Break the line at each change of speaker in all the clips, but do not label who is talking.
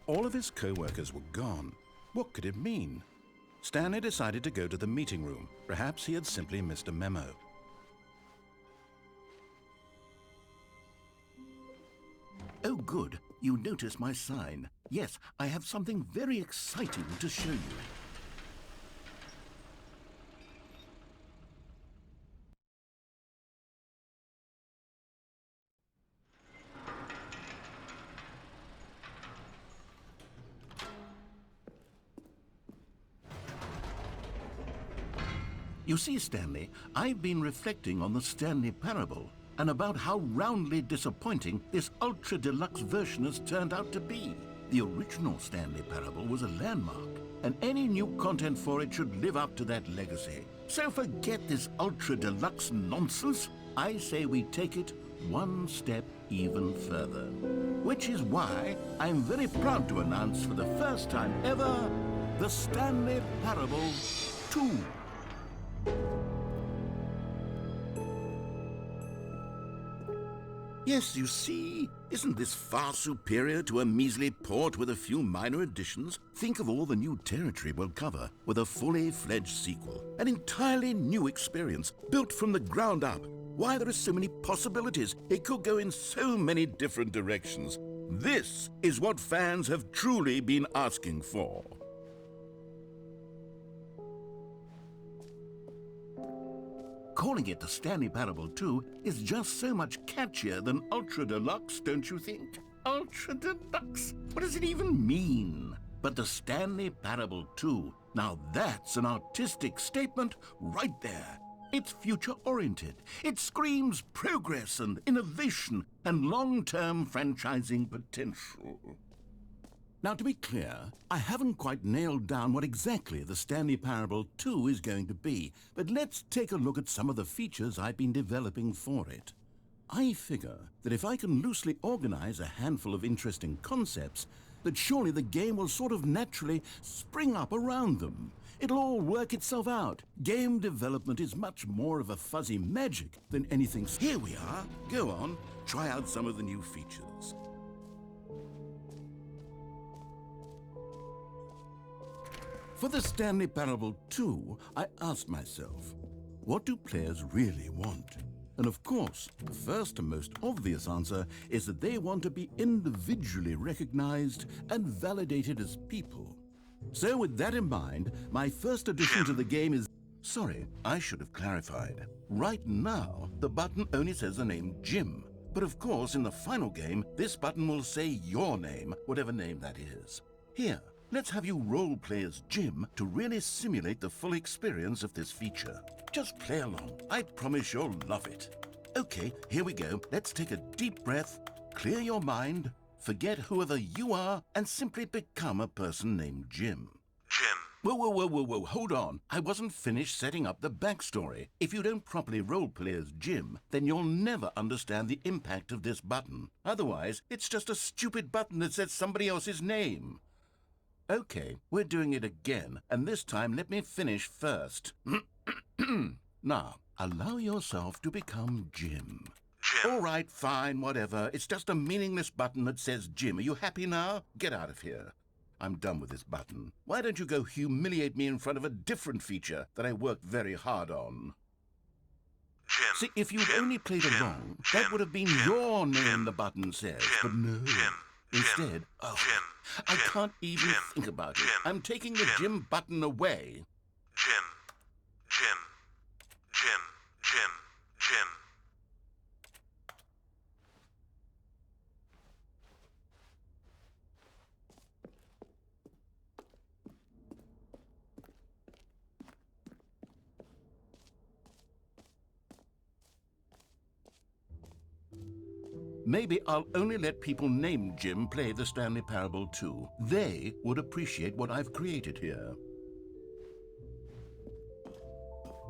All of his co-workers were gone. What could it mean? Stanley decided to go to the meeting room. Perhaps he had simply missed a memo.
Oh, good. You noticed my sign. Yes, I have something very exciting to show you. You see, Stanley, I've been reflecting on the Stanley parable and about how roundly disappointing this ultra-deluxe version has turned out to be. The original Stanley parable was a landmark, and any new content for it should live up to that legacy. So forget this ultra-deluxe nonsense. I say we take it one step even further. Which is why I'm very proud to announce for the first time ever, the Stanley Parable 2. Yes, you see, isn't this far superior to a measly port with a few minor additions? Think of all the new territory we'll cover with a fully fledged sequel. An entirely new experience, built from the ground up. Why, there are so many possibilities. It could go in so many different directions. This is what fans have truly been asking for. Calling it the Stanley Parable 2 is just so much catchier than Ultra Deluxe, don't you think? Ultra Deluxe? What does it even mean? But the Stanley Parable 2, now that's an artistic statement right there. It's future-oriented. It screams progress and innovation and long-term franchising potential. Now, to be clear, I haven't quite nailed down what exactly the Stanley Parable 2 is going to be, but let's take a look at some of the features I've been developing for it. I figure that if I can loosely organize a handful of interesting concepts, that surely the game will sort of naturally spring up around them. It'll all work itself out. Game development is much more of a fuzzy magic than anything. Here we are. Go on, try out some of the new features. For the Stanley Parable 2, I asked myself, what do players really want? And of course, the first and most obvious answer is that they want to be individually recognized and validated as people. So with that in mind, my first addition to the game is... Sorry, I should have clarified. Right now, the button only says the name Jim. But of course, in the final game, this button will say your name, whatever name that is. Here. Let's have you role-play as Jim to really simulate the full experience of this feature. Just play along. I promise you'll love it. Okay, here we go. Let's take a deep breath, clear your mind, forget whoever you are, and simply become a person named Jim.
Jim.
Whoa, hold on. I wasn't finished setting up the backstory. If you don't properly role-play as Jim, then you'll never understand the impact of this button. Otherwise, it's just a stupid button that says somebody else's name. Okay, we're doing it again, and this time let me finish first. Now, allow yourself to become Jim.
Jim.
All right, fine, whatever. It's just a meaningless button that says Jim. Are you happy now? Get out of here. I'm done with this button. Why don't you go humiliate me in front of a different feature that I worked very hard on?
Jim.
See, if you'd
Jim.
only played
Jim.
along,
Jim.
that would have been
Jim.
your name,
Jim.
the button says.
Jim.
But no.
Jim.
Instead, oh,
Jim.
I
Jim.
can't even
Jim.
think about it.
Jim.
I'm taking the
Jim.
Jim button away.
Jim. Jim. Jim. Jim. Jim.
Maybe I'll only let people named Jim play the Stanley Parable 2. They would appreciate what I've created here.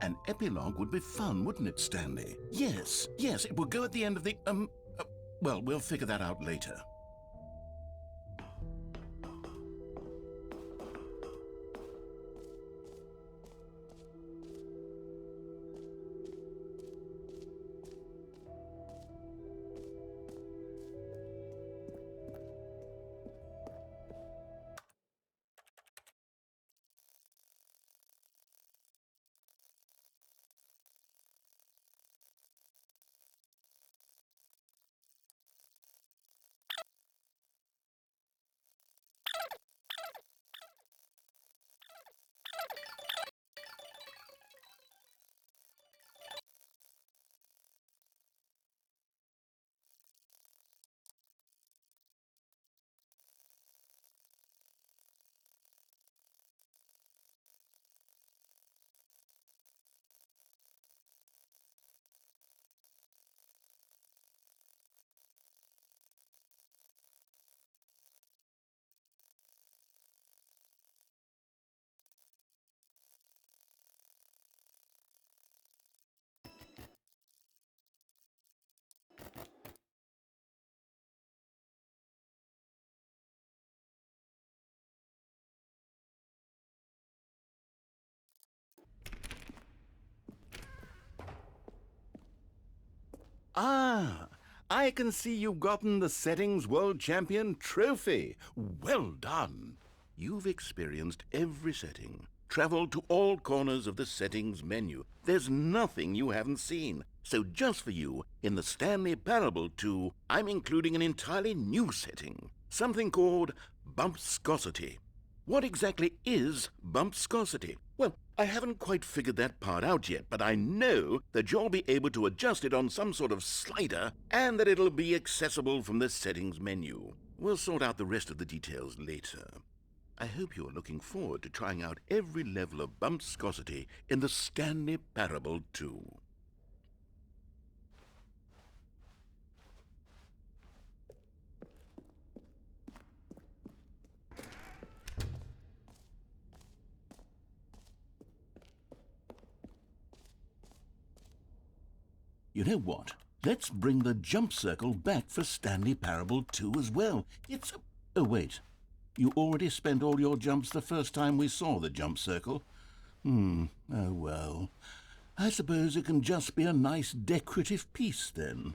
An epilogue would be fun, wouldn't it, Stanley? Yes, it will go at the end of the, well, we'll figure that out later. Ah, I can see you've gotten the Settings World Champion trophy. Well done. You've experienced every setting, traveled to all corners of the settings menu. There's nothing you haven't seen. So just for you, in the Stanley Parable 2, I'm including an entirely new setting, something called bumpscosity. What exactly is bumpscosity? Well, I haven't quite figured that part out yet, but I know that you'll be able to adjust it on some sort of slider and that it'll be accessible from the settings menu. We'll sort out the rest of the details later. I hope you're looking forward to trying out every level of bumpscosity in the Stanley Parable 2. You know what? Let's bring the jump circle back for Stanley Parable 2 as well. It's a... Oh, wait. You already spent all your jumps the first time we saw the jump circle. Oh well. I suppose it can just be a nice decorative piece then.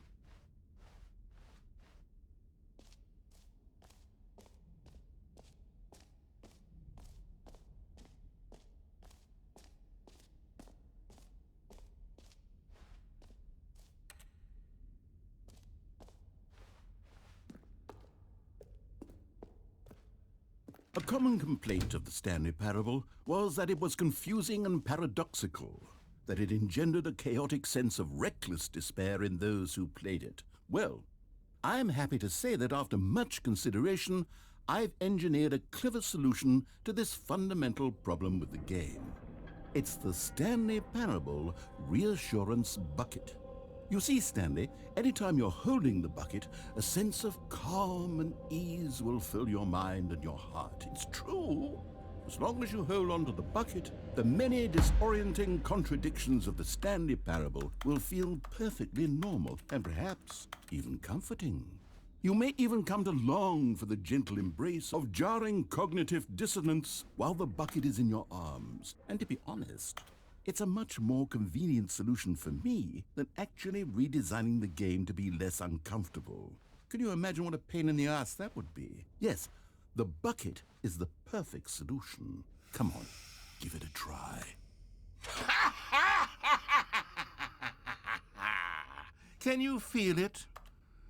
A common complaint of the Stanley Parable was that it was confusing and paradoxical, that it engendered a chaotic sense of reckless despair in those who played it. Well, I'm happy to say that after much consideration, I've engineered a clever solution to this fundamental problem with the game. It's the Stanley Parable Reassurance Bucket. You see, Stanley, anytime you're holding the bucket, a sense of calm and ease will fill your mind and your heart. It's true. As long as you hold on to the bucket, the many disorienting contradictions of the Stanley Parable will feel perfectly normal and perhaps even comforting. You may even come to long for the gentle embrace of jarring cognitive dissonance while the bucket is in your arms. And to be honest, it's a much more convenient solution for me than actually redesigning the game to be less uncomfortable. Can you imagine what a pain in the ass that would be? Yes, the bucket is the perfect solution. Come on, give it a try.
Can you feel it?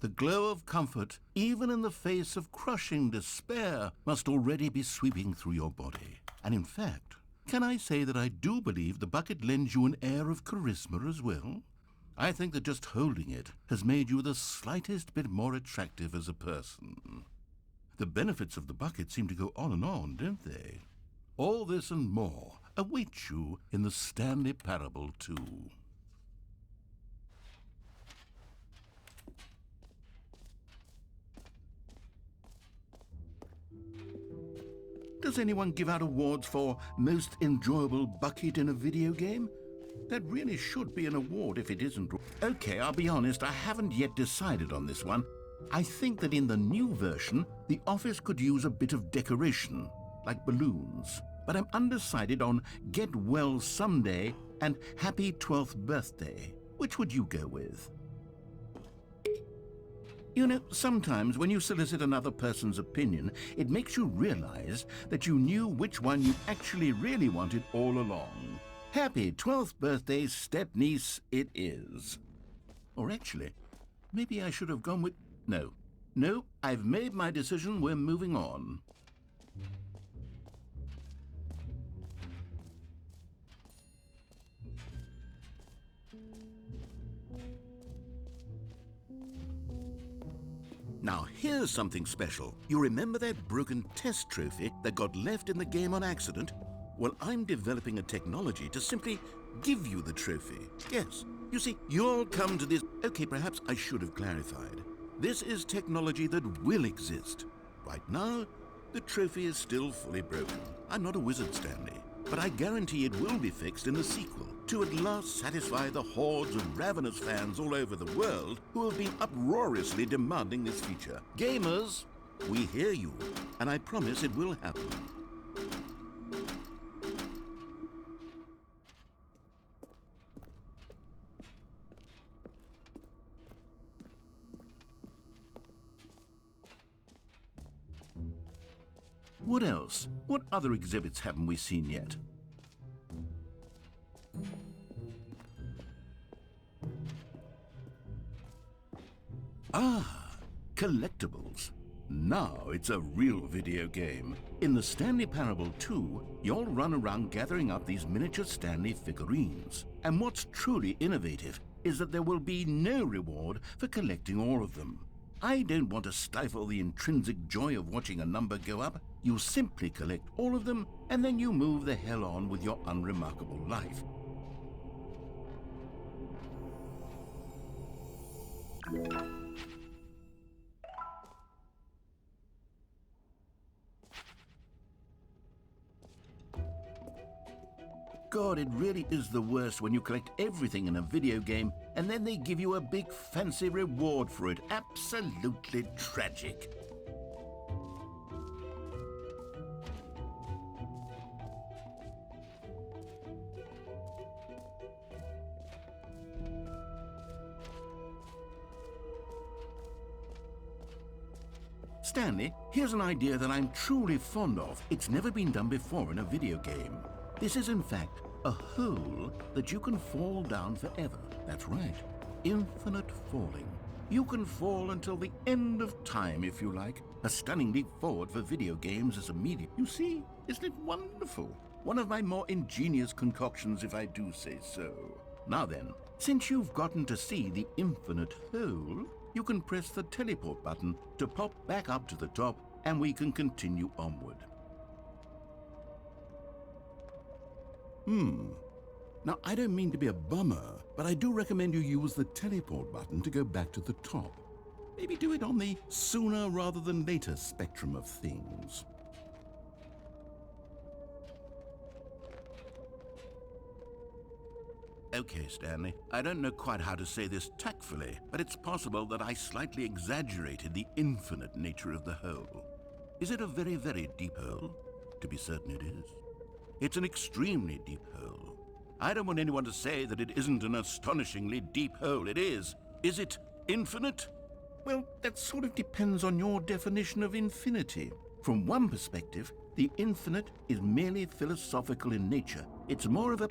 The glow of comfort, even in the face of crushing despair, must already be sweeping through your body. And in fact, can I say that I do believe the bucket lends you an air of charisma as well? I think that just holding it has made you the slightest bit more attractive as a person. The benefits of the bucket seem to go on, don't they? All this and more await you in the Stanley Parable 2. Does anyone give out awards for most enjoyable bucket in a video game? That really should be an award if it isn't. Okay, I'll be honest, I haven't yet decided on this one. I think that in the new version, the office could use a bit of decoration, like balloons. But I'm undecided on Get Well Someday and Happy 12th Birthday. Which would you go with? You know, sometimes when you solicit another person's opinion, it makes you realize that you knew which one you actually really wanted all along. Happy 12th birthday, step-niece, it is. Or actually, maybe I should have gone with... No, I've made my decision, we're moving on. Now, here's something special. You remember that broken test trophy that got left in the game on accident? Well, I'm developing a technology to simply give you the trophy. Yes, you see, you'll come to this... Okay, perhaps I should have clarified. This is technology that will exist. Right now, the trophy is still fully broken. I'm not a wizard, Stanley, but I guarantee it will be fixed in the sequel to at last satisfy the hordes of ravenous fans all over the world who have been uproariously demanding this feature. Gamers, we hear you, and I promise it will happen. What else? What other exhibits haven't we seen yet? Ah, collectibles. Now it's a real video game. In the Stanley Parable 2, you'll run around gathering up these miniature Stanley figurines. And what's truly innovative is that there will be no reward for collecting all of them. I don't want to stifle the intrinsic joy of watching a number go up. You simply collect all of them, and then you move the hell on with your unremarkable life. God, it really is the worst when you collect everything in a video game and then they give you a big fancy reward for it. Absolutely tragic. Stanley, here's an idea that I'm truly fond of. It's never been done before in a video game. This is, in fact, a hole that you can fall down forever. That's right. Infinite falling. You can fall until the end of time, if you like. A stunning leap forward for video games as a medium. You see, isn't it wonderful? One of my more ingenious concoctions, if I do say so. Now then, since you've gotten to see the infinite hole, you can press the teleport button to pop back up to the top, and we can continue onward.
Now, I don't mean to be a bummer, but I do recommend you use the teleport button to go back to the top. Maybe do it on the sooner rather than later spectrum of things.
Okay, Stanley, I don't know quite how to say this tactfully, but it's possible that I slightly exaggerated the infinite nature of the hole. Is it a very, very deep hole? To be certain it is. It's an extremely deep hole. I don't want anyone to say that it isn't an astonishingly deep hole. It is. Is it infinite? Well, that sort of depends on your definition of infinity. From one perspective, the infinite is merely philosophical in nature. It's more of a...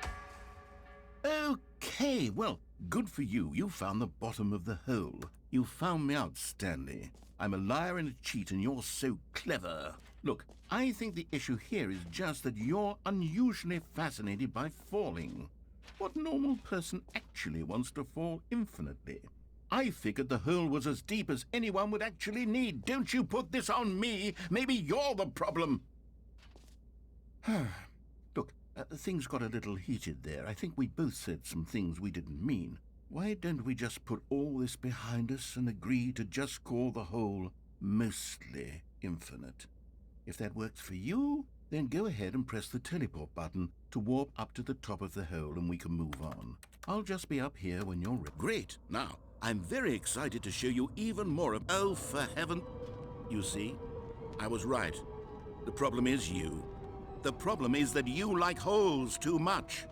Okay, well, good for you. You found the bottom of the hole. You found me out, Stanley. I'm a liar and a cheat, and you're so clever. Look, I think the issue here is just that you're unusually fascinated by falling. What normal person actually wants to fall infinitely? I figured the hole was as deep as anyone would actually need. Don't you put this on me. Maybe you're the problem. Look, things got a little heated there. I think we both said some things we didn't mean. Why don't we just put all this behind us and agree to just call the hole mostly infinite? If that works for you, then go ahead and press the teleport button to warp up to the top of the hole and we can move on. I'll just be up here when you're ready. Great. Now, I'm very excited to show you even more of... Oh, for heaven... You see, I was right. The problem is you. The problem is that you like holes too much.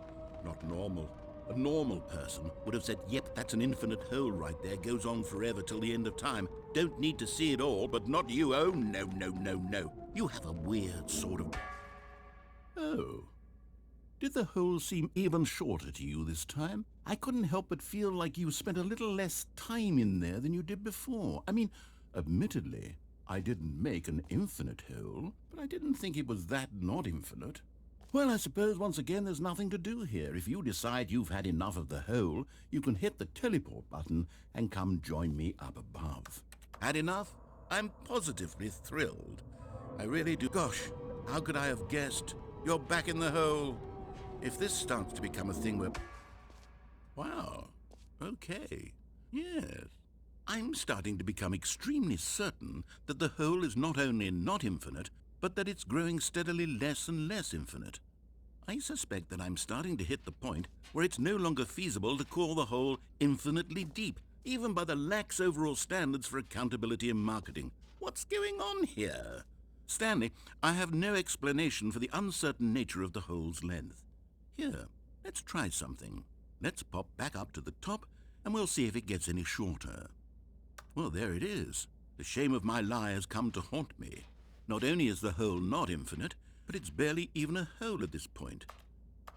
Not normal. A normal person would have said, yep, that's an infinite hole right there, goes on forever till the end of time. Don't need to see it all, but not you. Oh, no, no, no, no. You have a weird sort of...
Oh. Did the hole seem even shorter to you this time? I couldn't help but feel like you spent a little less time in there than you did before. I mean, admittedly, I didn't make an infinite hole, but I didn't think it was that not infinite. Well, I suppose once again there's nothing to do here. If you decide you've had enough of the hole, you can hit the teleport button and come join me up above.
Had enough? I'm positively thrilled. I really do. Gosh, how could I have guessed? You're back in the hole. If this starts to become a thing where... Wow. Okay. Yes. I'm starting to become extremely certain that the hole is not only not infinite, but that it's growing steadily less and less infinite. I suspect that I'm starting to hit the point where it's no longer feasible to call the hole infinitely deep, even by the lax overall standards for accountability and marketing. What's going on here? Stanley, I have no explanation for the uncertain nature of the hole's length. Here, let's try something. Let's pop back up to the top, and we'll see if it gets any shorter. Well, there it is. The shame of my lie has come to haunt me.
Not only is the hole not infinite, but it's barely even a hole at this point.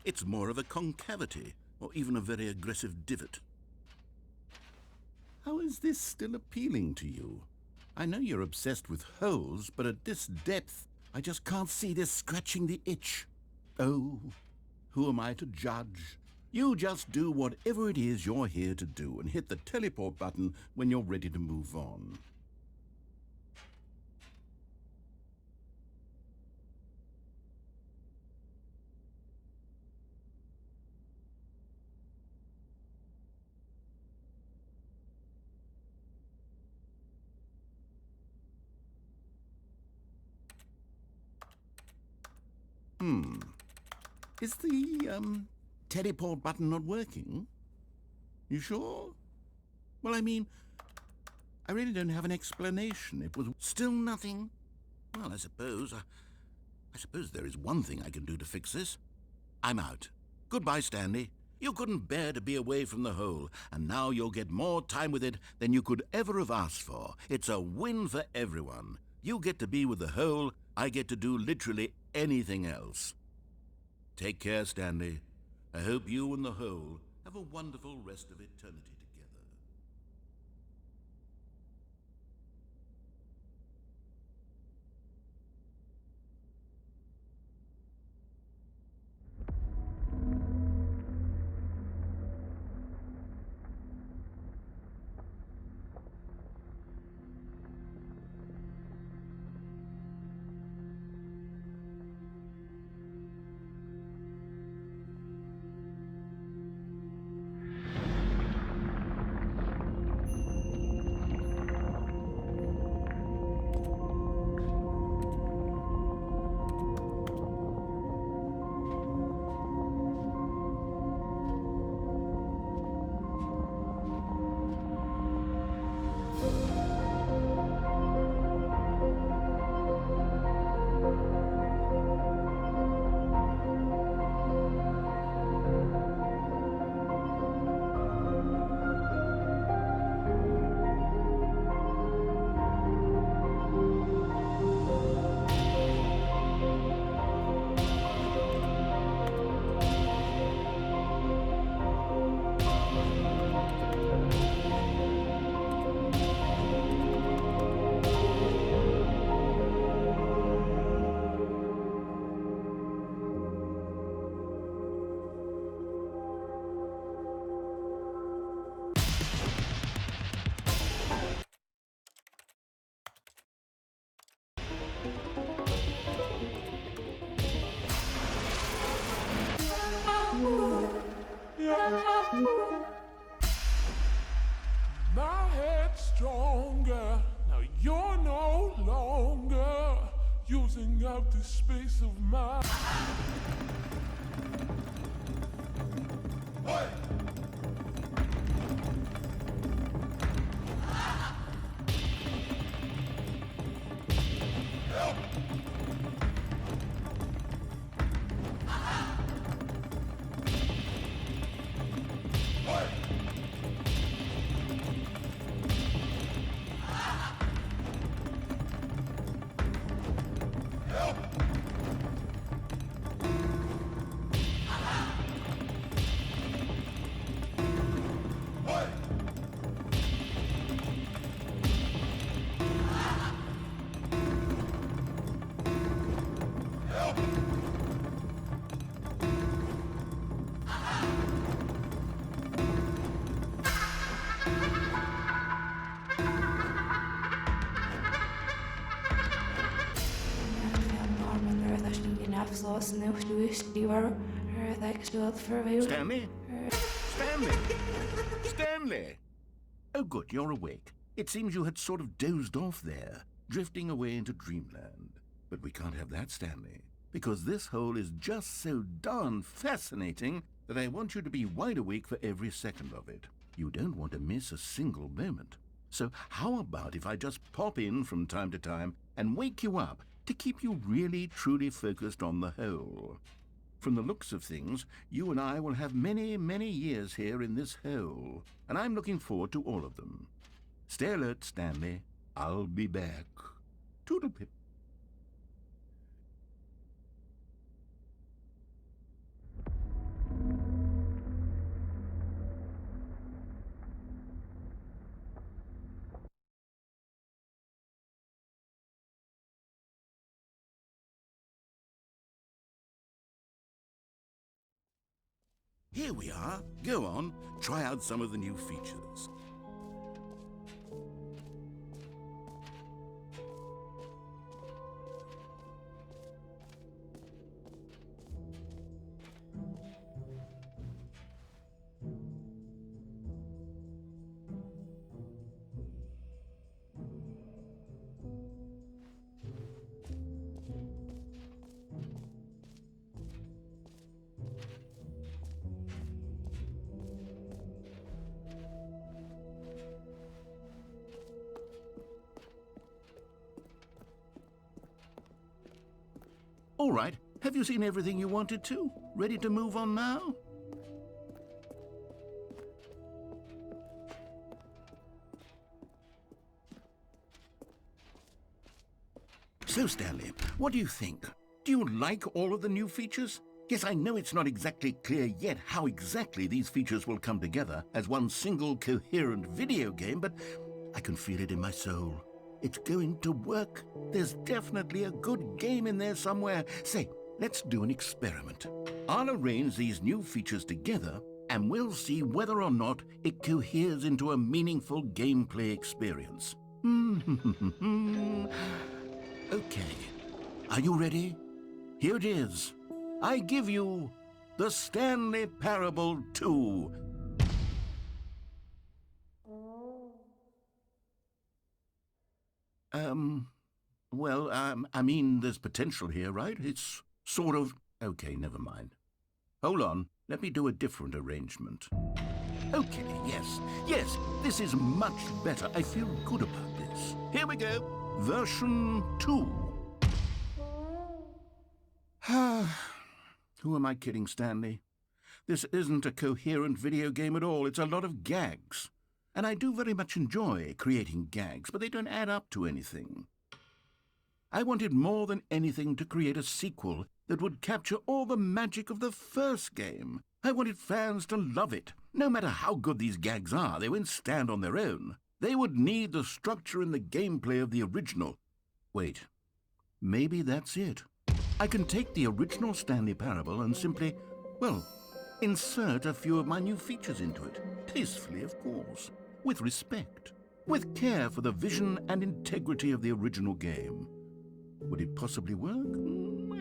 It's more of a concavity, or even a very aggressive divot. How is this still appealing to you? I know you're obsessed with holes, but at this depth, I just can't see this scratching the itch. Oh, who am I to judge? You just do whatever it is you're here to do and hit the teleport button when you're ready to move on. Is the, teleport button not working? You sure? Well, I mean, I really don't have an explanation. It was still nothing. Well, I suppose there is one thing I can do to fix this. I'm out. Goodbye, Stanley. You couldn't bear to be away from the hole, and now you'll get more time with it than you could ever have asked for. It's a win for everyone. You get to be with the hole, I get to do literally anything else. Take care, Stanley. I hope you and the hole have a wonderful rest of eternity together.
My head's stronger. Now you're no longer using up the space of my. What? Help! What? Help! What? Help!
Stanley? Stanley! Stanley! Oh, good, you're awake. It seems you had sort of dozed off there, drifting away into dreamland. But we can't have that, Stanley, because this hole is just so darn fascinating that I want you to be wide awake for every second of it. You don't want to miss a single moment. So how about if I just pop in from time to time and wake you up to keep you really, truly focused on the hole? From the looks of things, you and I will have many, many years here in this hole, and I'm looking forward to all of them. Stay alert, Stanley. I'll be back. Toodle-pip. Here we are. Go on, try out some of the new features.
All right, have you seen everything you wanted to? Ready to move on now? So, Stanley, what do you think? Do you like all of the new features? Yes, I know it's not exactly clear yet how exactly these features will come together as one single coherent video game, but I can feel it in my soul. It's going to work. There's definitely a good game in there somewhere. Say, let's do an experiment. I'll arrange these new features together, and we'll see whether or not it coheres into a meaningful gameplay experience. Okay, are you ready? Here it is. I give you the Stanley Parable 2. I mean, there's potential here, right? It's sort of... Okay, never mind. Hold on, let me do a different arrangement. Okay, yes, this is much better. I feel good about this. Here we go. Version 2. Who am I kidding, Stanley? This isn't a coherent video game at all. It's a lot of gags. And I do very much enjoy creating gags, but they don't add up to anything. I wanted more than anything to create a sequel that would capture all the magic of the first game. I wanted fans to love it. No matter how good these gags are, they won't stand on their own. They would need the structure and the gameplay of the original. Wait, maybe that's it. I can take the original Stanley Parable and simply, well, insert a few of my new features into it. Tastefully, of course. With respect. With care for the vision and integrity of the original game. Would it possibly work?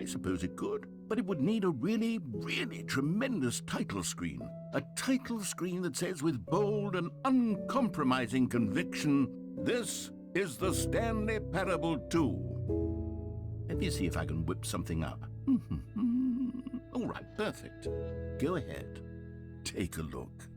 I suppose it could. But it would need a really, really tremendous title screen. A title screen that says with bold and uncompromising conviction, "This is the Stanley Parable 2. Let me see if I can whip something up. All right, perfect. Go ahead. Take a look.